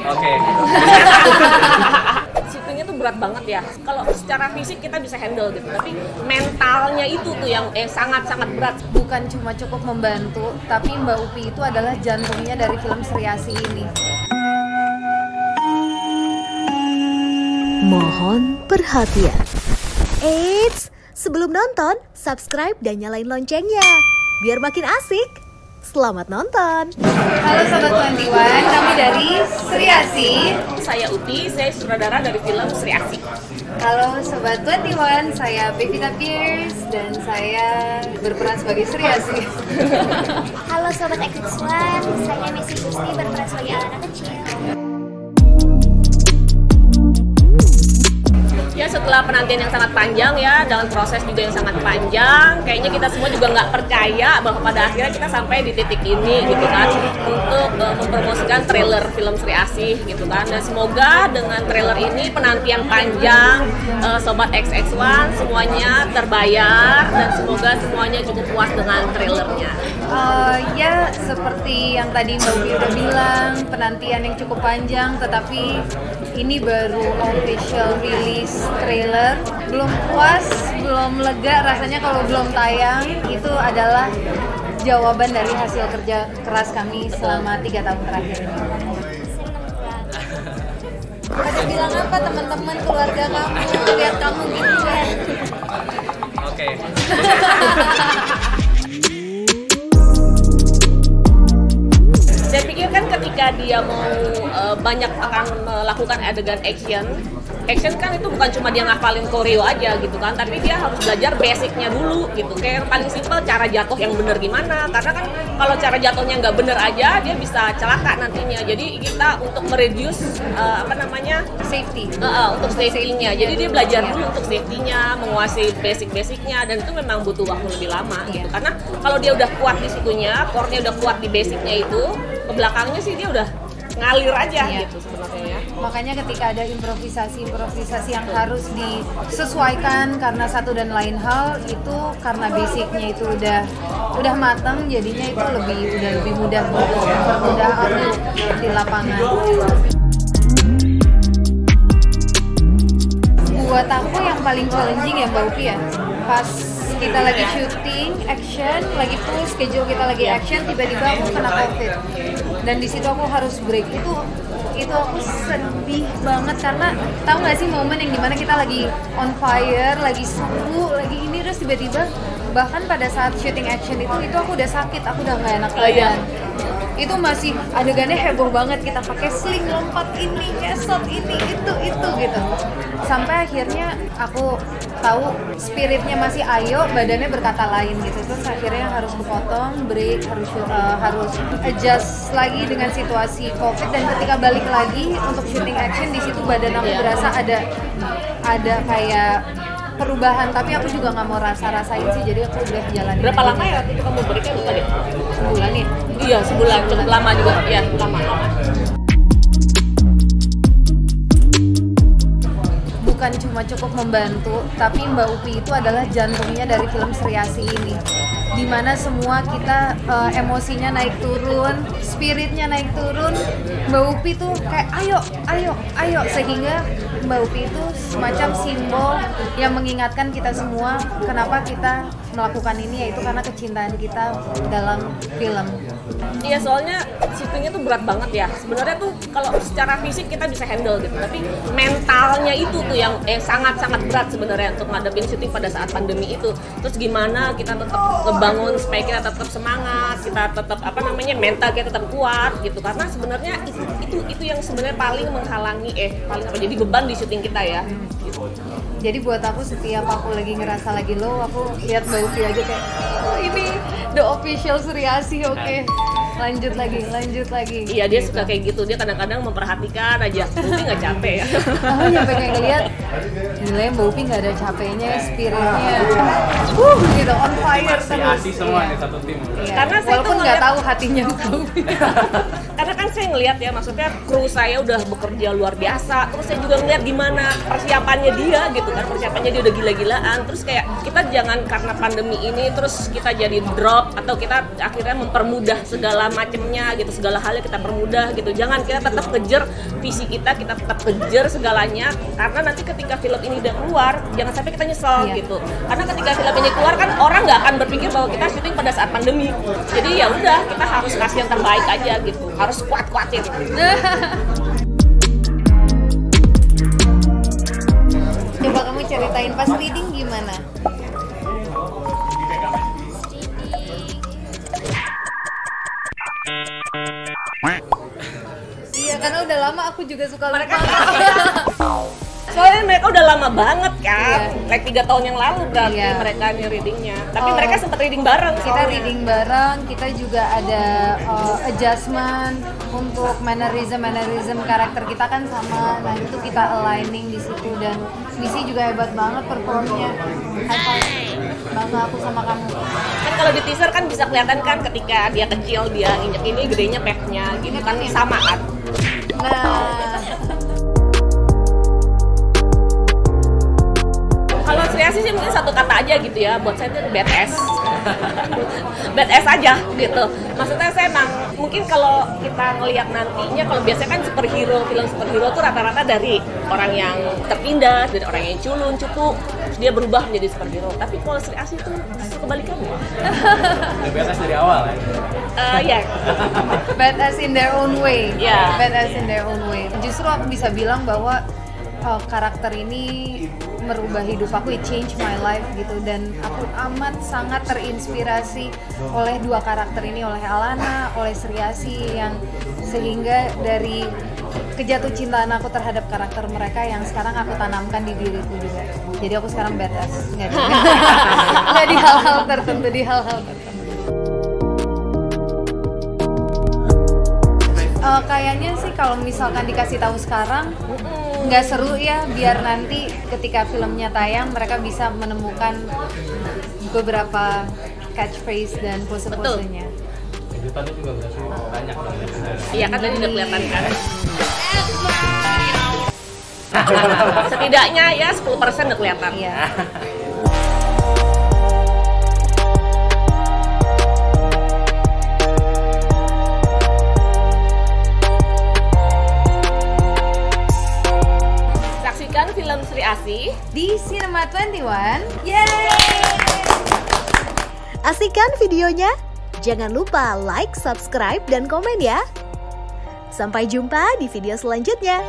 Oke. Syutingnya tuh berat banget ya. Kalau secara fisik kita bisa handle gitu, tapi mentalnya itu tuh yang sangat-sangat berat. Bukan cuma cukup membantu, tapi Mbak Upi itu adalah jantungnya dari film Sri Asih ini. Mohon perhatian. Eits, sebelum nonton, subscribe dan nyalain loncengnya biar makin asik. Selamat nonton. Halo Sobat 21, kami dari Sri Asih. Saya Upi, saya sutradara dari film Sri Asih. Halo Sobat 21, saya Pevita Pierce dan saya berperan sebagai Sri Asih. Halo Sobat XX1, saya Messi Gusti berperan sebagai anak kecil. Ya setelah penantian yang sangat panjang ya, dengan proses juga yang sangat panjang, kayaknya kita semua juga nggak percaya bahwa pada akhirnya kita sampai di titik ini gitu kan, untuk mempromosikan trailer film Sri Asih gitu kan. Dan semoga dengan trailer ini penantian panjang Sobat XX1 semuanya terbayar dan semoga semuanya cukup puas dengan trailernya. Ya seperti yang tadi Mbak Upi udah bilang, penantian yang cukup panjang, tetapi ini baru official release trailer. Belum puas, belum lega rasanya kalau belum tayang. Itu adalah jawaban dari hasil kerja keras kami selama 3 tahun terakhir ini. Pada bilang apa teman-teman, keluarga kamu, lihat kamu gitu kan? Oke. Saya pikir kan ketika dia mau banyak akan melakukan adegan action kan itu bukan cuma dia ngafalin koreo aja gitu kan, tapi dia harus belajar basicnya dulu gitu. Kayak yang paling simpel, cara jatuh yang bener gimana, karena kan kalau cara jatuhnya nggak bener aja dia bisa celaka nantinya. Jadi kita untuk mereduce Safety. Untuk safety-nya. Jadi dia belajar dulu untuk safety-nya, menguasai basic-basicnya, dan itu memang butuh waktu lebih lama gitu. Karena kalau dia udah kuat di situnya, core-nya udah kuat di basicnya itu, ke belakangnya sih dia udah ngalir aja gitu sebenarnya ya. Makanya ketika ada improvisasi yang harus disesuaikan karena satu dan lain hal, itu karena basicnya itu udah matang, jadinya itu lebih mudah untuk mempermudah aku di lapangan. Buat aku yang paling challenging ya Mbak Upi ya, pas kita lagi syuting action, lagi full schedule kita lagi action, tiba-tiba aku kena COVID dan di situ aku harus break. Itu aku sedih banget karena tahu nggak sih momen yang dimana kita lagi on fire, lagi seru, lagi ini, terus tiba-tiba bahkan pada saat syuting action itu aku udah sakit, aku udah nggak enak badan. Itu masih adegannya heboh banget, kita pakai sling, lompat ini, ngesot ini, itu gitu. Sampai akhirnya aku tahu spiritnya masih ayo, badannya berkata lain gitu. Terus akhirnya harus kepotong, break, harus adjust lagi dengan situasi COVID. Dan ketika balik lagi untuk syuting action, di situ badan aku berasa ada kayak perubahan, tapi aku juga nggak mau rasain sih, jadi aku udah jalanin. Berapa lama ya waktu itu kamu breaknya lupa deh? Sebulan nih? Iya, sebulan, cukup lama juga ya, lama. Bukan cuma cukup membantu, tapi Mbak Upi itu adalah jantungnya dari film Sri Asih ini, dimana semua kita emosinya naik turun, spiritnya naik turun. Mbak Upi tuh kayak ayo, sehingga Mbak Upi itu semacam simbol yang mengingatkan kita semua kenapa kita melakukan ini, yaitu karena kecintaan kita dalam film. Iya, soalnya syutingnya tuh berat banget ya. Sebenarnya tuh kalau secara fisik kita bisa handle gitu, tapi mentalnya itu tuh yang sangat-sangat berat sebenarnya untuk ngadepin syuting pada saat pandemi itu. Terus gimana kita tetap ngebangun supaya kita tetap semangat, kita tetap mental kita tetap kuat gitu. Karena sebenarnya itu yang sebenarnya paling menghalangi jadi beban di syuting kita ya. Gitu. Jadi buat aku setiap aku lagi ngerasa lagi low, aku lihat Mbak Upi aja kayak, oh ini the official Sri Asih, oke. Lanjut lagi. Iya, dia suka kayak gitu, dia kadang-kadang memperhatikan aja. Upi nggak capek ya? Aku nyampe kayak ngeliat, gila Mbak Upi nggak ada capeknya, spiritnya, gitu on fire terus. Asih semua nih satu tim. Iya. Karena saya walaupun nggak tahu hatinya Mbak Upi. Karena kan kan saya ngelihat ya, maksudnya kru saya udah bekerja luar biasa, terus saya juga ngelihat gimana persiapannya dia gitu kan, persiapannya dia udah gila-gilaan. Terus kayak kita jangan karena pandemi ini terus kita jadi drop atau kita akhirnya mempermudah segala macemnya gitu, segala halnya kita permudah gitu. Jangan, kita tetap kejar visi kita tetap kejar segalanya, karena nanti ketika film ini udah keluar jangan sampai kita nyesel gitu. Karena ketika film ini keluar kan orang nggak akan berpikir bahwa kita syuting pada saat pandemi. Jadi ya udah, kita harus kasih yang terbaik aja gitu, harus kuat-kuatin. Coba kamu ceritain pas reading gimana? Iya, karena udah lama aku juga suka lupa. Soalnya mereka udah lama banget kan, like 3 tahun yang lalu berarti mereka nih readingnya. Tapi mereka sempat reading bareng. Kita reading bareng, kita juga ada adjustment untuk mannerism karakter kita kan sama. Nah itu kita aligning di situ, dan Missy juga hebat banget performnya. Bangga aku sama kamu. Kan kalau di teaser kan bisa kelihatan kan ketika dia kecil dia injek ini, gedenya peknya gitu kan, sama kan. Nah, kalau Sri Asih sih mungkin satu kata aja gitu ya, buat saya itu badass. Badass aja gitu. Maksudnya saya emang, mungkin kalau kita ngelihat nantinya, kalau biasanya kan superhero, film superhero tuh rata-rata dari orang yang tertindas, dari orang yang culun, cupu, terus dia berubah menjadi superhero. Tapi kalau Sri Asih tuh justru kebalikannya. Badass dari awal ya? Ya. badass in their own way. Yeah. Badass in their own way. Justru aku bisa bilang bahwa karakter ini merubah hidup aku, it changed my life gitu, dan aku amat sangat terinspirasi oleh 2 karakter ini, oleh Alana, oleh Sri Asih, yang sehingga dari kejatuh cintaan aku terhadap karakter mereka yang sekarang aku tanamkan di diriku juga. Jadi aku sekarang badass, nggak di hal-hal tertentu, di hal-hal tertentu. Kayaknya sih kalau misalkan dikasih tahu sekarang nggak seru ya, biar nanti ketika filmnya tayang mereka bisa menemukan beberapa catchphrase dan pose-posenya. Kejutannya juga berarti banyak dong. Iya kan tadi udah kelihatan kan. Setidaknya ya 10% udah kelihatan. Iya. Film Sri Asih di Cinema 21. Yeay! Asik kan videonya? Jangan lupa like, subscribe, dan komen ya. Sampai jumpa di video selanjutnya.